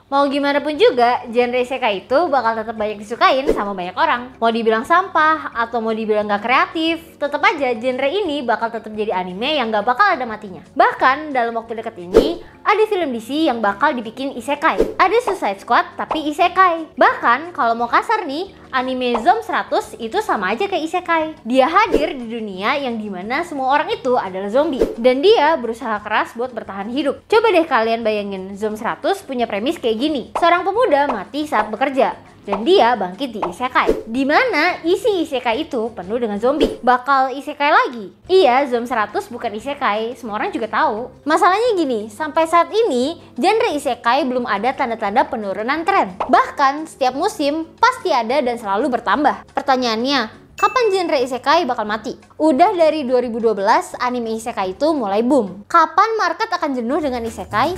Mau gimana pun juga, genre isekai itu bakal tetap banyak disukain sama banyak orang. Mau dibilang sampah atau mau dibilang gak kreatif, tetap aja genre ini bakal tetap jadi anime yang gak bakal ada matinya. Bahkan dalam waktu dekat ini, ada film DC yang bakal dibikin isekai. Ada Suicide Squad tapi isekai. Bahkan kalau mau kasar nih, anime Zom 100 itu sama aja kayak isekai. Dia hadir di dunia yang dimana semua orang itu adalah zombie. Dan dia berusaha keras buat bertahan hidup. Coba deh kalian bayangin Zom 100 punya premis kayak gini. Seorang pemuda mati saat bekerja. Dan dia bangkit di isekai, dimana isi isekai itu penuh dengan zombie. Bakal isekai lagi? Iya, Zom 100 bukan isekai, semua orang juga tahu. Masalahnya gini, sampai saat ini genre isekai belum ada tanda-tanda penurunan tren. Bahkan setiap musim pasti ada dan selalu bertambah. Pertanyaannya, kapan genre isekai bakal mati? Udah dari 2012 anime isekai itu mulai boom. Kapan market akan jenuh dengan isekai?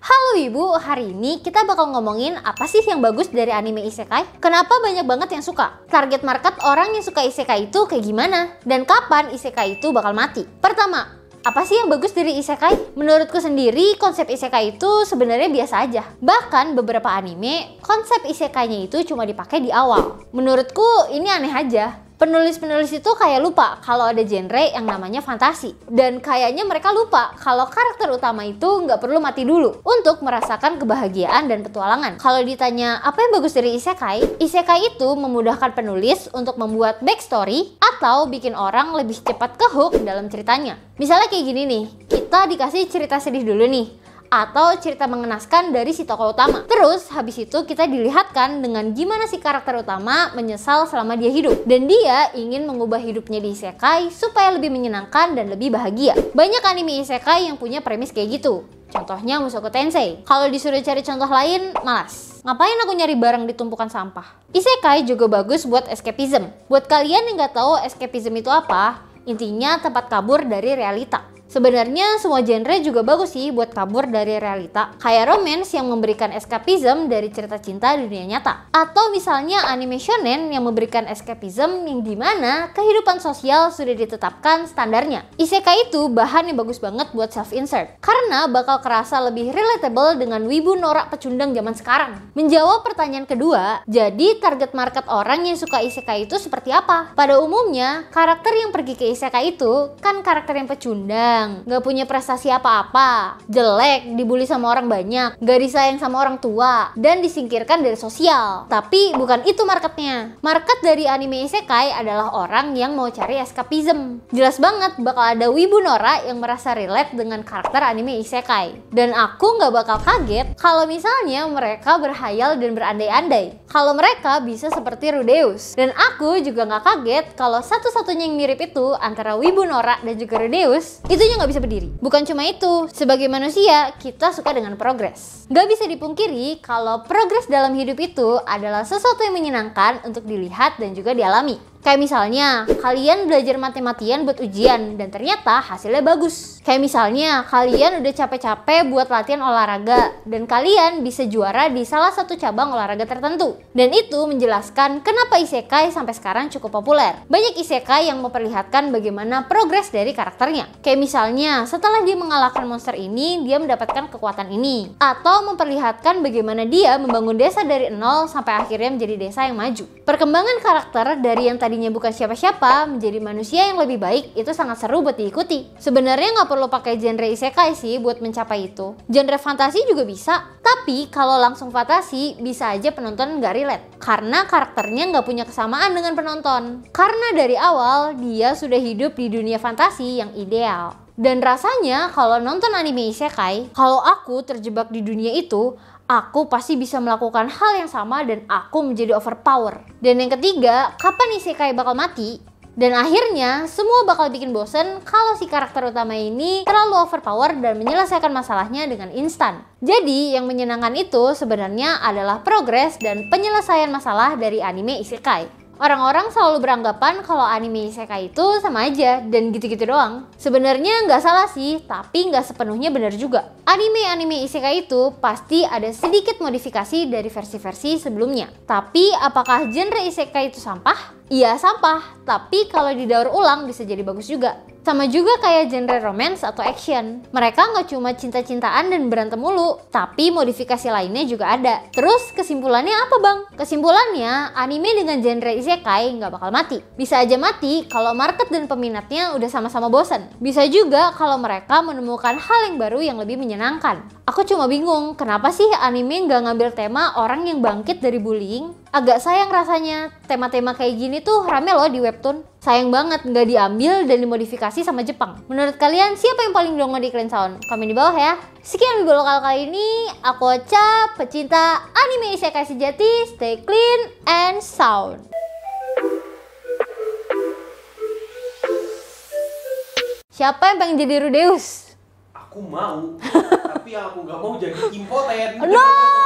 Halo Ibu, hari ini kita bakal ngomongin apa sih yang bagus dari anime isekai? Kenapa banyak banget yang suka? Target market orang yang suka isekai itu kayak gimana? Dan kapan isekai itu bakal mati? Pertama, apa sih yang bagus dari isekai? Menurutku sendiri, konsep isekai itu sebenarnya biasa aja. Bahkan beberapa anime, konsep isekainya itu cuma dipakai di awal. Menurutku ini aneh aja. Penulis-penulis itu kayak lupa kalau ada genre yang namanya fantasi. Dan kayaknya mereka lupa kalau karakter utama itu nggak perlu mati dulu untuk merasakan kebahagiaan dan petualangan. Kalau ditanya apa yang bagus dari isekai? Isekai itu memudahkan penulis untuk membuat backstory atau bikin orang lebih cepat ke hook dalam ceritanya. Misalnya kayak gini nih, kita dikasih cerita sedih dulu nih, atau cerita mengenaskan dari si tokoh utama. Terus habis itu kita dilihatkan dengan gimana si karakter utama menyesal selama dia hidup. Dan dia ingin mengubah hidupnya di isekai supaya lebih menyenangkan dan lebih bahagia. Banyak anime isekai yang punya premis kayak gitu. Contohnya Mushoku Tensei. Kalau disuruh cari contoh lain, malas. Ngapain aku nyari barang di tumpukan sampah? Isekai juga bagus buat escapism. Buat kalian yang nggak tahu escapism itu apa, intinya tempat kabur dari realita. Sebenarnya semua genre juga bagus sih buat kabur dari realita. Kayak romance yang memberikan escapism dari cerita cinta di dunia nyata. Atau misalnya anime shonen yang memberikan escapism yang dimana kehidupan sosial sudah ditetapkan standarnya. Isekai itu bahan yang bagus banget buat self-insert. Karena bakal kerasa lebih relatable dengan wibu norak pecundang zaman sekarang. Menjawab pertanyaan kedua, jadi target market orang yang suka isekai itu seperti apa? Pada umumnya, karakter yang pergi ke isekai itu kan karakter yang pecundang, gak punya prestasi apa-apa, jelek, dibully sama orang banyak, gak disayang sama orang tua, dan disingkirkan dari sosial. Tapi bukan itu marketnya. Market dari anime isekai adalah orang yang mau cari escapism. Jelas banget bakal ada wibu nora yang merasa relate dengan karakter anime isekai. Dan aku gak bakal kaget kalau misalnya mereka berhayal dan berandai-andai kalau mereka bisa seperti Rudeus. Dan aku juga gak kaget kalau satu-satunya yang mirip itu antara wibu nora dan juga Rudeus itu nggak bisa berdiri. Bukan cuma itu, sebagai manusia kita suka dengan progres. Nggak bisa dipungkiri kalau progres dalam hidup itu adalah sesuatu yang menyenangkan untuk dilihat dan juga dialami. Kayak misalnya, kalian belajar mati-matian buat ujian dan ternyata hasilnya bagus. Kayak misalnya, kalian udah capek-capek buat latihan olahraga dan kalian bisa juara di salah satu cabang olahraga tertentu. Dan itu menjelaskan kenapa isekai sampai sekarang cukup populer. Banyak isekai yang memperlihatkan bagaimana progres dari karakternya. Kayak misalnya, setelah dia mengalahkan monster ini, dia mendapatkan kekuatan ini. Atau memperlihatkan bagaimana dia membangun desa dari nol sampai akhirnya menjadi desa yang maju. Perkembangan karakter dari yang tadinya bukan siapa-siapa menjadi manusia yang lebih baik itu sangat seru buat diikuti. Sebenarnya nggak perlu pakai genre isekai sih buat mencapai itu. Genre fantasi juga bisa. Tapi kalau langsung fantasi bisa aja penonton nggak relate karena karakternya nggak punya kesamaan dengan penonton. Karena dari awal dia sudah hidup di dunia fantasi yang ideal. Dan rasanya kalau nonton anime isekai, kalau aku terjebak di dunia itu, aku pasti bisa melakukan hal yang sama dan aku menjadi overpower. Dan yang ketiga, kapan isekai bakal mati? Dan akhirnya semua bakal bikin bosen kalau si karakter utama ini terlalu overpower dan menyelesaikan masalahnya dengan instan. Jadi yang menyenangkan itu sebenarnya adalah progres dan penyelesaian masalah dari anime isekai. Orang-orang selalu beranggapan kalau anime isekai itu sama aja dan gitu-gitu doang. Sebenarnya nggak salah sih, tapi nggak sepenuhnya benar juga. Anime-anime isekai itu pasti ada sedikit modifikasi dari versi-versi sebelumnya. Tapi apakah genre isekai itu sampah? Iya sampah, tapi kalau didaur ulang bisa jadi bagus juga. Sama juga kayak genre romance atau action. Mereka nggak cuma cinta-cintaan dan berantem mulu, tapi modifikasi lainnya juga ada. Terus kesimpulannya apa bang? Kesimpulannya, anime dengan genre isekai nggak bakal mati. Bisa aja mati kalau market dan peminatnya udah sama-sama bosan. Bisa juga kalau mereka menemukan hal yang baru yang lebih menyenangkan. Aku cuma bingung, kenapa sih anime nggak ngambil tema orang yang bangkit dari bullying? Agak sayang rasanya, tema-tema kayak gini tuh rame loh di webtoon. Sayang banget nggak diambil dan dimodifikasi sama Jepang. Menurut kalian siapa yang paling dongo di Clean Sound? Komen di bawah ya. Sekian video lokal kali ini. Aku Ocha, pecinta anime isekai sejati. Stay clean and sound. Siapa yang pengen jadi Rudeus? Aku mau, tapi yang aku nggak mau jadi impoten. No!